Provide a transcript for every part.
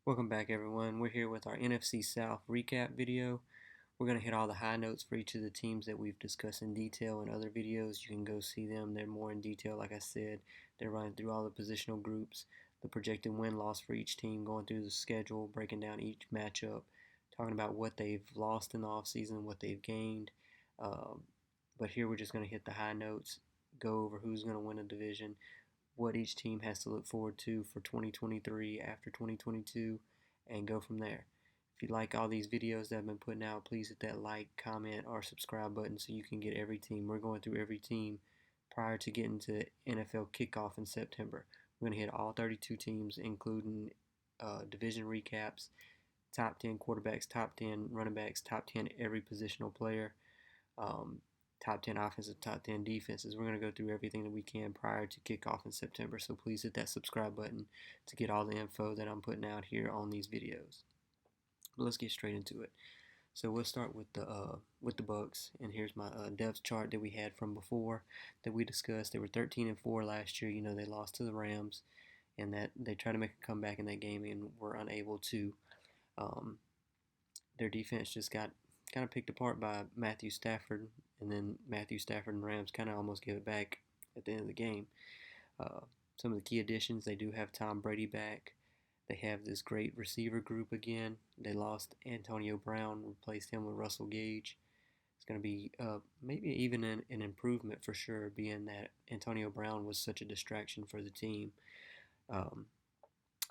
Welcome back, everyone. We're here with our NFC South recap video. We're going to hit all the high notes for each of the teams that we've discussed in detail in other videos. You can go see them. They're more in detail, like I said. They're running through all the positional groups, the projected win-loss for each team, going through the schedule, breaking down each matchup, talking about what they've lost in the offseason, what they've gained. But here we're just going to hit the high notes, go over who's going to win a division, what each team has to look forward to for 2023 after 2022, and go from there. If you like all these videos that I've been putting out, please hit that like, comment, or subscribe button so you can get every team. We're going through every team prior to getting to NFL kickoff in September. We're going to hit all 32 teams, including division recaps, top 10 quarterbacks, top 10 running backs, top 10 every positional player, top 10 offensive, top 10 defenses. We're going to go through everything that we can prior to kickoff in September. So please hit that subscribe button to get all the info that I'm putting out here on these videos. But let's get straight into it. So we'll start with the Bucs, and here's my depth chart that we had from before that we discussed. They were 13-4 last year. You know, they lost to the Rams, and that they tried to make a comeback in that game and were unable to. Their defense just got kind of picked apart by Matthew Stafford, and then Matthew Stafford and Rams kind of almost gave it back at the end of the game. Some of the key additions, they do have Tom Brady back. They have this great receiver group again. They lost Antonio Brown, replaced him with Russell Gage. It's going to be maybe even an improvement for sure, being that Antonio Brown was such a distraction for the team.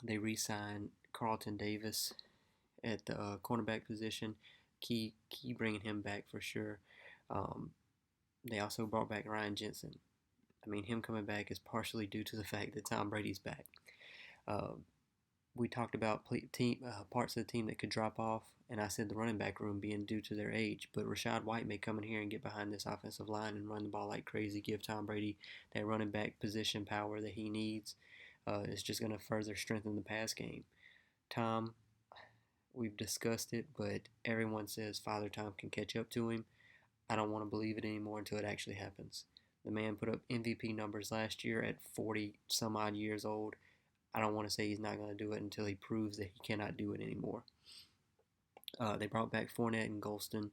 They re-signed Carlton Davis at the cornerback position. Key bringing him back for sure. They also brought back Ryan Jensen. I mean, him coming back is partially due to the fact that Tom Brady's back. We talked about parts of the team that could drop off, and I said the running back room being due to their age. But Rachaad White may come in here and get behind this offensive line and run the ball like crazy, give Tom Brady that running back position power that he needs. It's just going to further strengthen the pass game. Tom, we've discussed it, but everyone says Father Time can catch up to him. I don't want to believe it anymore until it actually happens. The man put up MVP numbers last year at 40 some odd years old. I don't want to say he's not going to do it until he proves that he cannot do it anymore. They brought back Fournette and Golston.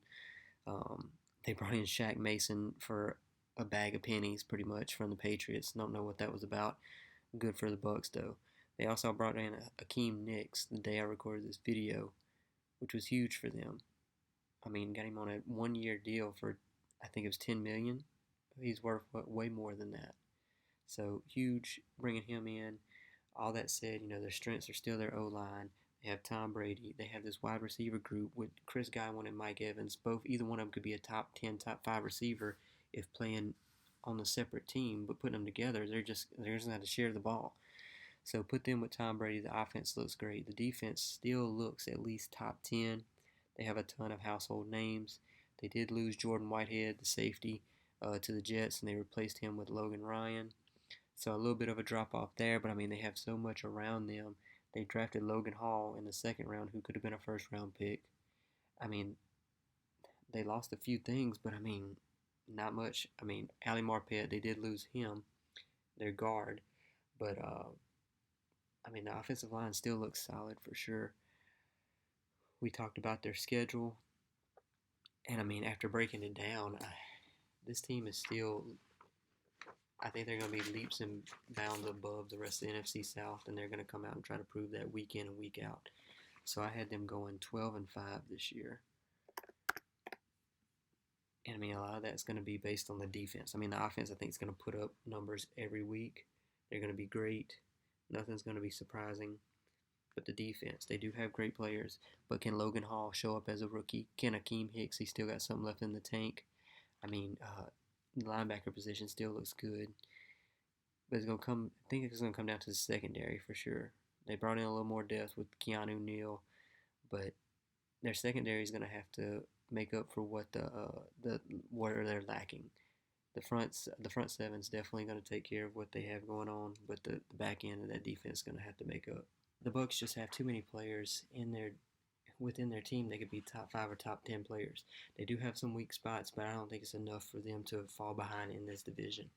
They brought in Shaq Mason for a bag of pennies, pretty much, from the Patriots. Don't know what that was about. Good for the Bucs, though. They also brought in Akeem Nicks the day I recorded this video, which was huge for them. I mean, got him on a one-year deal for, I think it was $10 million. He's worth way more than that. So huge bringing him in. All that said, you know, their strengths are still their O-line. They have Tom Brady. They have this wide receiver group with Chris Godwin and Mike Evans. Either one of them could be a top 10, top 5 receiver if playing on a separate team, but putting them together, they're just going to have to share the ball. So put them with Tom Brady. The offense looks great. The defense still looks at least top 10. They have a ton of household names. They did lose Jordan Whitehead, the safety, to the Jets, and they replaced him with Logan Ryan. So a little bit of a drop-off there, but I mean, they have so much around them. They drafted Logan Hall in the second round, who could have been a first-round pick. I mean, they lost a few things, but I mean, not much. I mean, Ali Marpet, they did lose him, their guard, but I mean, the offensive line still looks solid for sure. We talked about their schedule, and I mean, after breaking it down, this team is still, I think they're going to be leaps and bounds above the rest of the NFC South, and they're going to come out and try to prove that week in and week out. So I had them going 12-5 this year. And I mean, a lot of that's going to be based on the defense. I mean, the offense, I think, is going to put up numbers every week. They're going to be great. Nothing's going to be surprising. But the defense, they do have great players. But can Logan Hall show up as a rookie? Can Akeem Hicks, he still got something left in the tank? I mean, the linebacker position still looks good. But I think it's going to come down to the secondary for sure. They brought in a little more depth with Keanu Neal, but their secondary is going to have to make up for what they're lacking. The front seven is definitely going to take care of what they have going on, but the back end of that defense is going to have to make up. The Bucs just have too many players within their team. They could be top 5 or top 10 players. They do have some weak spots, but I don't think it's enough for them to fall behind in this division.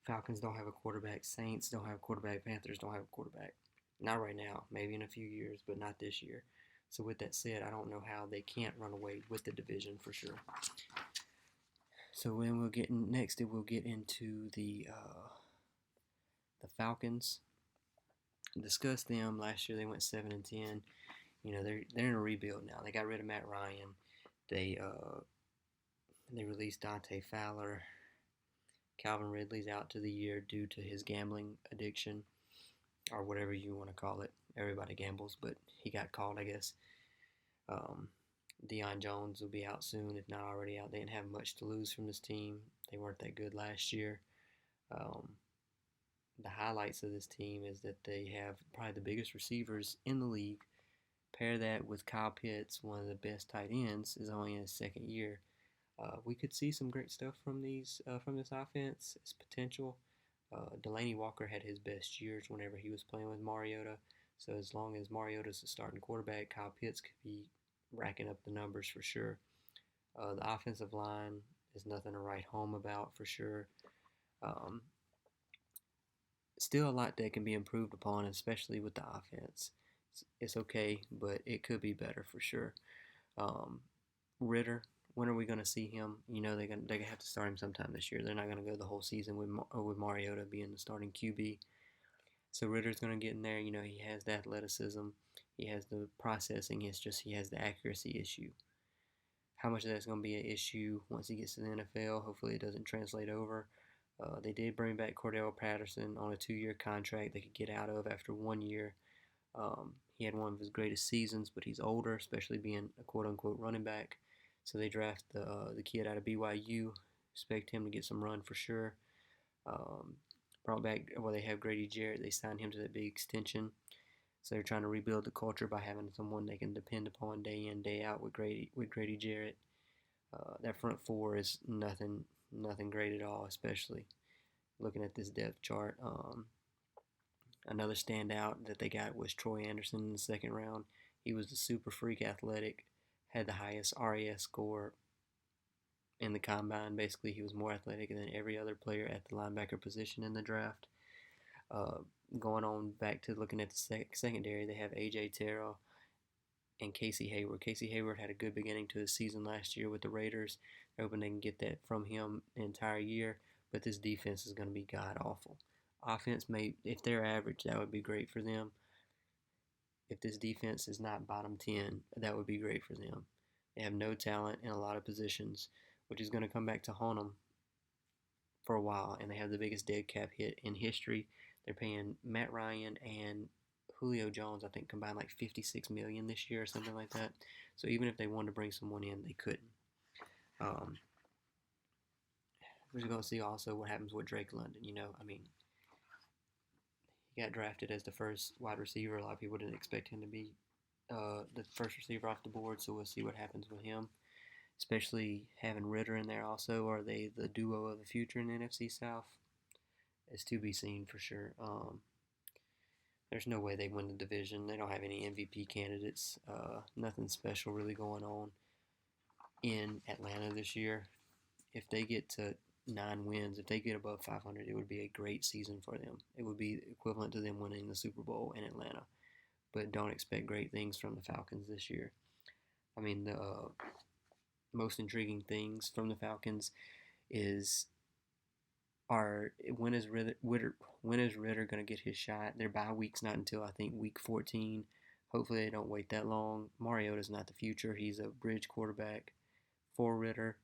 Falcons don't have a quarterback. Saints don't have a quarterback. Panthers don't have a quarterback. Not right now, maybe in a few years, but not this year. So with that said, I don't know how they can't run away with the division for sure. So when we'll get next, we'll get into the Falcons. Discuss them. Last year they went 7-10. They're in a rebuild now. They got rid of Matt Ryan. They released Dante Fowler. Calvin Ridley's out to the year due to his gambling addiction, or whatever you want to call it. Everybody gambles, but he got caught, I guess. Um, Deion Jones will be out soon, if not already out. They didn't have much to lose from this team. They weren't that good last year. Um, the highlights of this team is that they have probably the biggest receivers in the league. Pair that with Kyle Pitts, one of the best tight ends, is only in his second year. We could see some great stuff from this offense. It's potential. Delaney Walker had his best years whenever he was playing with Mariota. So as long as Mariota's the starting quarterback, Kyle Pitts could be racking up the numbers for sure. The offensive line is nothing to write home about for sure. Still a lot that can be improved upon, especially with the offense. It's okay, but it could be better for sure. Ritter, when are we going to see him? They're gonna have to start him sometime this year. They're not going to go the whole season with Mariota being the starting QB. So Ritter's going to get in there. He has the athleticism, he has the processing. It's just he has the accuracy issue. How much of that's going to be an issue once he gets to the NFL? Hopefully it doesn't translate over. They did bring back Cordell Patterson on a 2-year contract they could get out of after 1 year. He had one of his greatest seasons, but he's older, especially being a quote-unquote running back. So they draft the kid out of BYU. Expect him to get some run for sure. Brought back, they have Grady Jarrett. They signed him to that big extension. So they're trying to rebuild the culture by having someone they can depend upon day in, day out with Grady Jarrett. That front four is nothing great at all, especially looking at this depth chart. Another standout that they got was Troy Anderson in the second round. He was the super freak athletic, had the highest RAS score in the combine. Basically, he was more athletic than every other player at the linebacker position in the draft. Going on back to looking at the secondary, they have A.J. Terrell and Casey Hayward. Casey Hayward had a good beginning to his season last year with the Raiders. They're hoping they can get that from him the entire year, but this defense is going to be god-awful. Offense, if they're average, that would be great for them. If this defense is not bottom 10, that would be great for them. They have no talent in a lot of positions, which is going to come back to haunt them for a while, and they have the biggest dead cap hit in history. They're paying Matt Ryan and Julio Jones, I think, combined like $56 million this year or something like that. So even if they wanted to bring someone in, they couldn't. We're just going to see also what happens with Drake London. He got drafted as the first wide receiver. A lot of people didn't expect him to be the first receiver off the board, so we'll see what happens with him. Especially having Ritter in there also. Are they the duo of the future in the NFC South? It's to be seen for sure. There's no way they win the division. They don't have any MVP candidates. Nothing special really going on in Atlanta this year. If they get to 9 wins, if they get above 500, it would be a great season for them. It would be equivalent to them winning the Super Bowl in Atlanta. But don't expect great things from the Falcons this year. The most intriguing things from the Falcons are when is Ritter going to get his shot? Their bye week's not until I think week 14. Hopefully they don't wait that long. Mariota's not the future. He's a bridge quarterback for Ritter.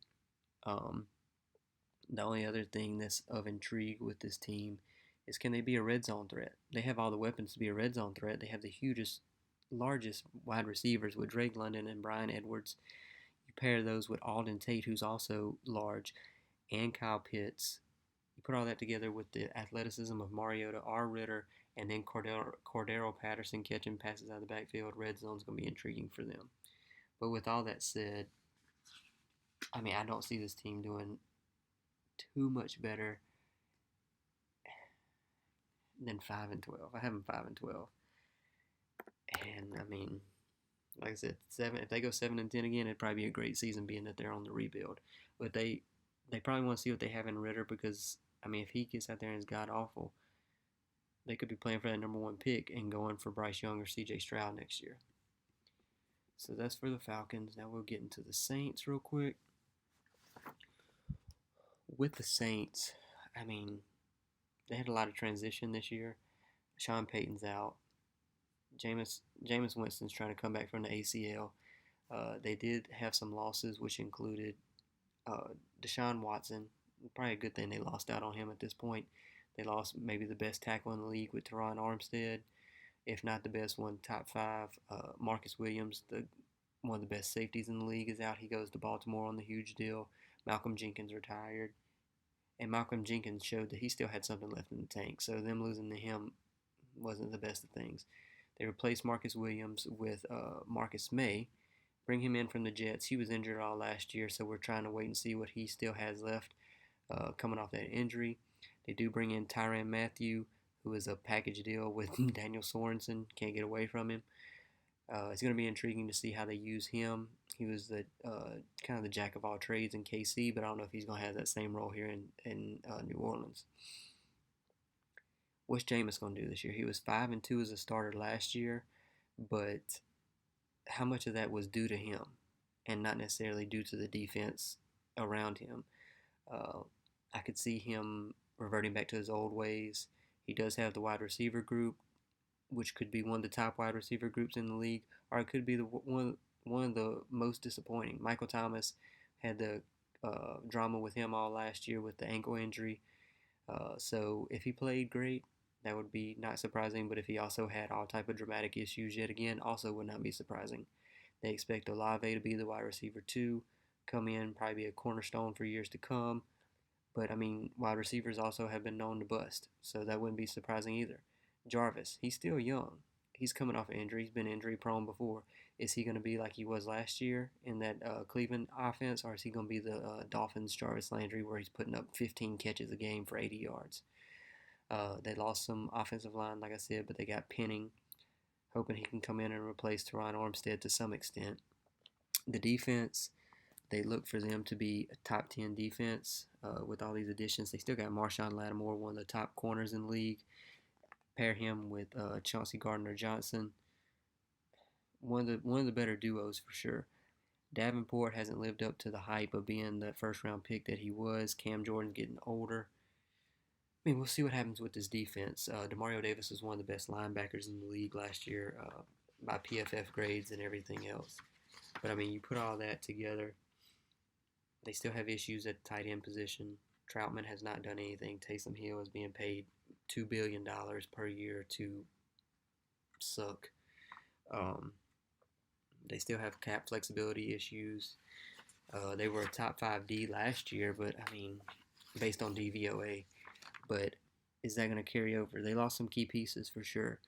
The only other thing that's of intrigue with this team is, can they be a red zone threat? They have all the weapons to be a red zone threat. They have the largest wide receivers with Drake London and Bryan Edwards. You pair those with Alden Tate, who's also large, and Kyle Pitts. You put all that together with the athleticism of Mariota or Ritter, and then Cordero Patterson catching passes out of the backfield. Red zone's going to be intriguing for them. But with all that said, I don't see this team doing too much better than 5-12. I have them 5-12, and like I said, if they go 7-10 again, it'd probably be a great season, being that they're on the rebuild. But they probably want to see what they have in Ritter, because if he gets out there and is god awful, They could be playing for that number one pick and going for Bryce Young or C.J. Stroud next year. So that's for the Falcons. Now we'll get into the Saints real quick. With the Saints, I mean, they had a lot of transition this year. Sean Payton's out. Jameis Winston's trying to come back from the ACL. They did have some losses, which included Deshaun Watson. Probably a good thing they lost out on him at this point. They lost maybe the best tackle in the league with Teron Armstead, if not the best one, top five. Marcus Williams, one of the best safeties in the league, is out. He goes to Baltimore on the huge deal. Malcolm Jenkins retired. And Malcolm Jenkins showed that he still had something left in the tank. So them losing to him wasn't the best of things. They replaced Marcus Williams with Marcus May. Bring him in from the Jets. He was injured all last year, so we're trying to wait and see what he still has left coming off that injury. They do bring in Tyrann Mathieu, who is a package deal with Daniel Sorensen. Can't get away from him. It's going to be intriguing to see how they use him. He was the kind of the jack of all trades in KC, but I don't know if he's going to have that same role here in New Orleans. What's Jameis going to do this year? He was 5-2 as a starter last year, but how much of that was due to him and not necessarily due to the defense around him? I could see him reverting back to his old ways. He does have the wide receiver group, which could be one of the top wide receiver groups in the league, or it could be one of the most disappointing. Michael Thomas had the drama with him all last year with the ankle injury. So if he played great, that would be not surprising. But if he also had all type of dramatic issues yet again, also would not be surprising. They expect Olave to be the wide receiver 2, come in, probably be a cornerstone for years to come. But I mean, wide receivers also have been known to bust, so that wouldn't be surprising either. Jarvis, he's still young. He's coming off an injury. He's been injury prone before. Is he going to be like he was last year in that Cleveland offense, or is he going to be the Dolphins' Jarvis Landry, where he's putting up 15 catches a game for 80 yards? They lost some offensive line, like I said, but they got Penning, hoping he can come in and replace Teron Armstead to some extent. The defense, they look for them to be a top 10 defense with all these additions. They still got Marshawn Lattimore, one of the top corners in the league. Pair him with Chauncey Gardner-Johnson. One of the better duos for sure. Davenport hasn't lived up to the hype of being the first round pick that he was. Cam Jordan's getting older. I mean, we'll see what happens with this defense. Demario Davis was one of the best linebackers in the league last year by PFF grades and everything else. But I mean, you put all that together, they still have issues at the tight end position. Troutman has not done anything. Taysom Hill is being paid $2 billion per year to suck. They still have cap flexibility issues. They were a top 5 D last year, but I mean, based on DVOA. But is that going to carry over? They lost some key pieces for sure.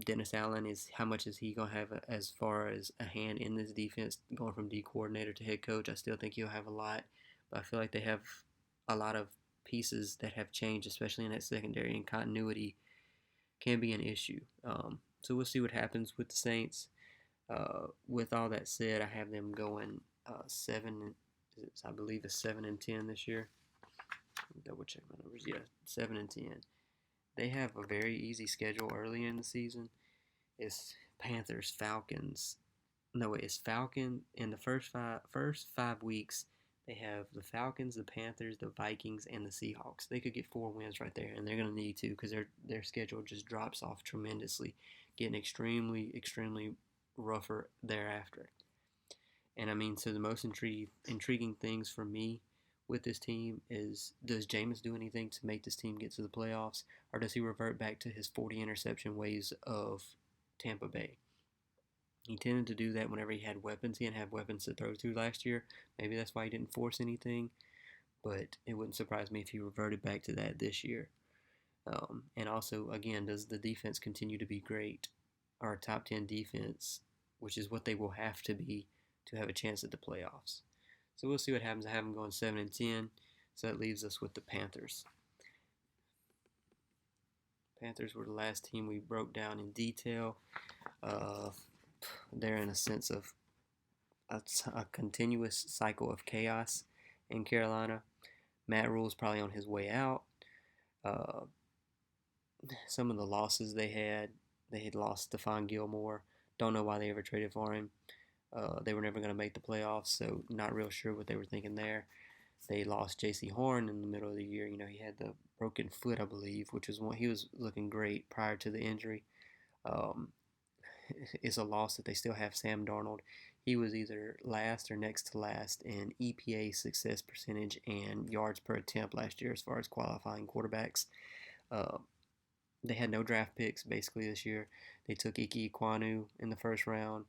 Dennis Allen, how much is he going to have as far as a hand in this defense, going from D coordinator to head coach? I still think he'll have a lot, but I feel like they have a lot of pieces that have changed, especially in that secondary, and continuity can be an issue. So we'll see what happens with the Saints. With all that said, I have them going 7. I believe it's 7-10 this year. Double check my numbers. Yeah, 7-10. They have a very easy schedule early in the season. It's Panthers, Falcons. No, it's Falcon in the first five weeks. They have the Falcons, the Panthers, the Vikings, and the Seahawks. They could get 4 wins right there, and they're going to need to because their schedule just drops off tremendously, getting extremely, extremely rougher thereafter. And I mean, so the most intriguing things for me with this team is, does Jameis do anything to make this team get to the playoffs, or does he revert back to his 40 interception ways of Tampa Bay? He tended to do that whenever he had weapons. He didn't have weapons to throw to last year. Maybe that's why he didn't force anything, but it wouldn't surprise me if he reverted back to that this year. And also, again, does the defense continue to be great, or a top 10 defense, which is what they will have to be to have a chance at the playoffs? So we'll see what happens. I have them going 7-10, so that leaves us with the Panthers. Panthers were the last team we broke down in detail. They're in a sense of a continuous cycle of chaos in Carolina. Matt Rule's probably on his way out. some of the losses they had lost Stephon Gilmore. Don't know why they ever traded for him. They were never going to make the playoffs, so not real sure what they were thinking there. They lost J.C. Horn in the middle of the year. You know, he had the broken foot, I believe, which was one he was looking great prior to the injury. Um, it's a loss that they still have Sam Darnold. He was either last or next to last in EPA success percentage and yards per attempt last year as far as qualifying quarterbacks. Uh, they had no draft picks basically this year. They took Ike Ikwanu in the first round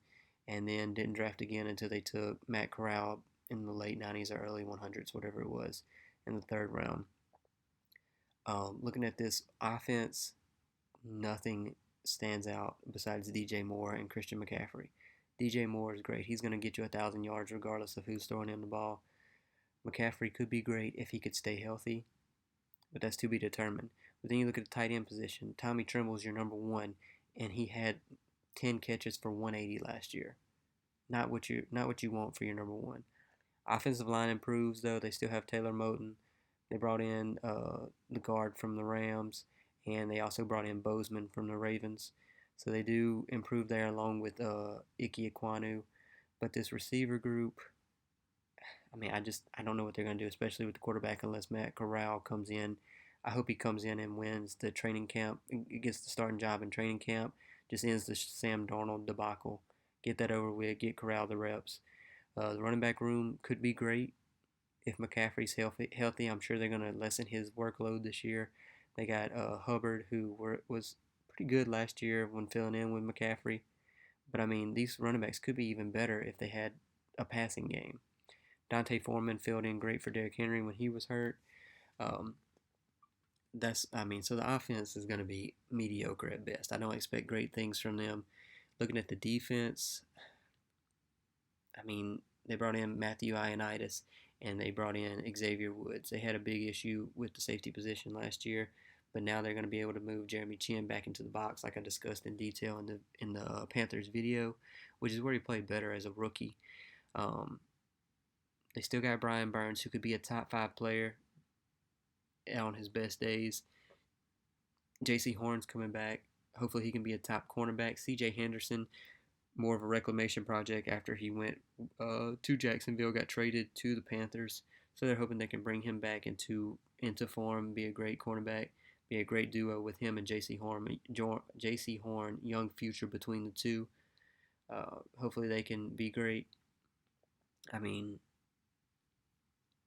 and then didn't draft again until they took Matt Corral in the late 90s or early 100s, whatever it was, in the third round. Looking at this offense, nothing stands out besides DJ Moore and Christian McCaffrey. DJ Moore is great. He's going to get you 1,000 yards regardless of who's throwing him the ball. McCaffrey could be great if he could stay healthy, but that's to be determined. But then you look at the tight end position. Tommy Tremble's your number one, and he had 10 catches for 180 last year. Not what you want for your number one. Offensive line improves though. They still have Taylor Moton. They brought in the guard from the Rams, and they also brought in Bozeman from the Ravens. So they do improve there along with Ike Ikwanu. But this receiver group, I mean, I don't know what they're going to do, especially with the quarterback, unless Matt Corral comes in. I hope he comes in and wins the training camp, gets the starting job in training camp, just ends the Sam Darnold debacle. Get that over with, get Corral the reps. The running back room could be great if McCaffrey's healthy. I'm sure they're going to lessen his workload this year. They got Hubbard, who was pretty good last year when filling in with McCaffrey. But I mean, these running backs could be even better if they had a passing game. Dante Foreman filled in great for Derrick Henry when he was hurt. Um, so the offense is going to be mediocre at best. I don't expect great things from them. Looking at the defense, I mean, they brought in Matthew Ioannidis and they brought in Xavier Woods. They had a big issue with the safety position last year, but now they're going to be able to move Jeremy Chin back into the box, like I discussed in detail in the Panthers video, which is where he played better as a rookie. Um, they still got Brian Burns, who could be a top 5 player on his best days. J.C. Horn's coming back. Hopefully, he can be a top cornerback. C.J. Henderson, more of a reclamation project after he went to Jacksonville, got traded to the Panthers. So they're hoping they can bring him back into form, be a great cornerback, be a great duo with him and J.C. Horn. J.C. Horn, young future between the two. Hopefully they can be great. I mean,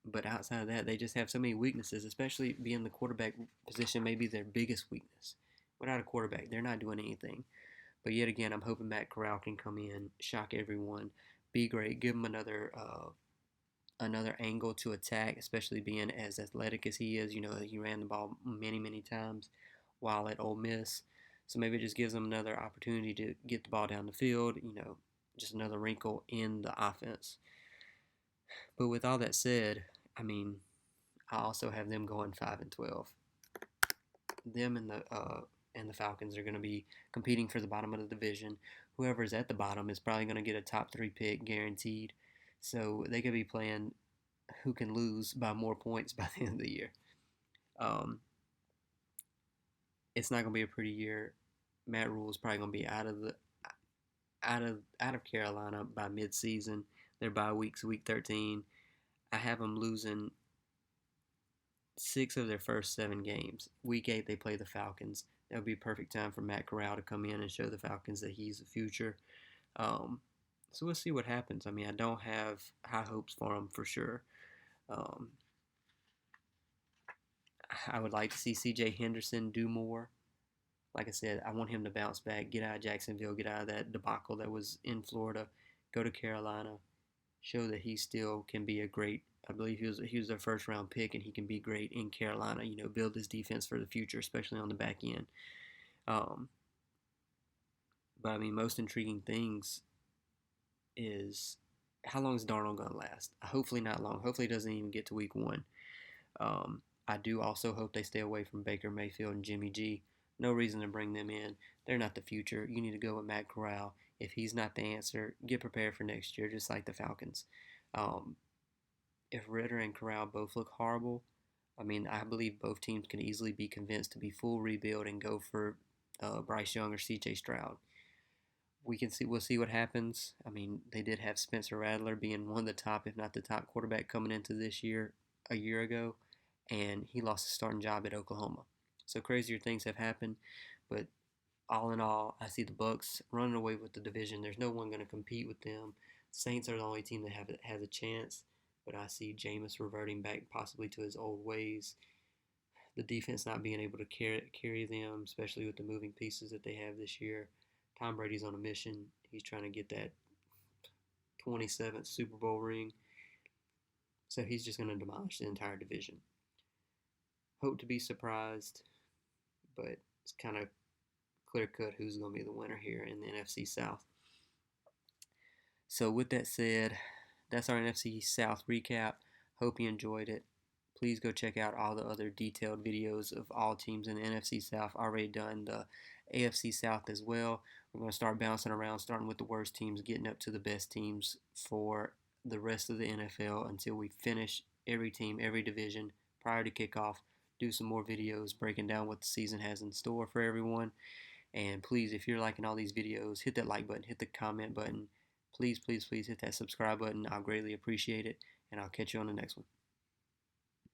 but outside of that, they just have so many weaknesses, especially being the quarterback position, maybe their biggest weakness. Without a quarterback, they're not doing anything. But yet again, I'm hoping Matt Corral can come in, shock everyone, be great, give him another angle to attack, especially being as athletic as he is. You know, he ran the ball many, many times while at Ole Miss. So maybe it just gives him another opportunity to get the ball down the field, you know, just another wrinkle in the offense. But with all that said, I mean, I also have them going 5-12. Them and the Falcons are going to be competing for the bottom of the division. Whoever's at the bottom is probably going to get a top 3 pick guaranteed. So they could be playing who can lose by more points by the end of the year. Um, it's not going to be a pretty year. Matt Rule is probably going to be out of Carolina by mid-season. Their bye week's week 13. I have them losing 6 of their first 7 games. Week 8 they play the Falcons. That would be a perfect time for Matt Corral to come in and show the Falcons that he's the future. So we'll see what happens. I mean, I don't have high hopes for him for sure. I would like to see C.J. Henderson do more. Like I said, I want him to bounce back, get out of Jacksonville, get out of that debacle that was in Florida, go to Carolina, show that he still can be a great. I believe he was their first round pick, and he can be great in Carolina. You know, build his defense for the future, especially on the back end. But I mean, most intriguing things is how long is Darnold going to last? Hopefully not long. Hopefully he doesn't even get to week 1. I do also hope they stay away from Baker Mayfield and Jimmy G. No reason to bring them in. They're not the future. You need to go with Matt Corral. If he's not the answer, get prepared for next year, just like the Falcons. If Ritter and Corral both look horrible, I mean, I believe both teams can easily be convinced to be full rebuild and go for Bryce Young or C.J. Stroud. We'll see what happens. I mean, they did have Spencer Rattler being one of the top, if not the top quarterback coming into this year a year ago, and he lost his starting job at Oklahoma. So crazier things have happened, but all in all, I see the Bucs running away with the division. There's no one going to compete with them. Saints are the only team that has a chance, but I see Jameis reverting back possibly to his old ways. The defense not being able to carry them, especially with the moving pieces that they have this year. Tom Brady's on a mission. He's trying to get that 27th Super Bowl ring. So he's just going to demolish the entire division. Hope to be surprised, but it's kind of clear cut who's going to be the winner here in the NFC South. So with that said, that's our NFC South recap. Hope you enjoyed it. Please go check out all the other detailed videos of all teams in the NFC South. Already done the AFC South as well. We're going to start bouncing around, starting with the worst teams, getting up to the best teams for the rest of the NFL until we finish every team, every division prior to kickoff. Do some more videos breaking down what the season has in store for everyone. And please, if you're liking all these videos, hit that like button, hit the comment button. Please, please, please hit that subscribe button. I'll greatly appreciate it. And I'll catch you on the next one.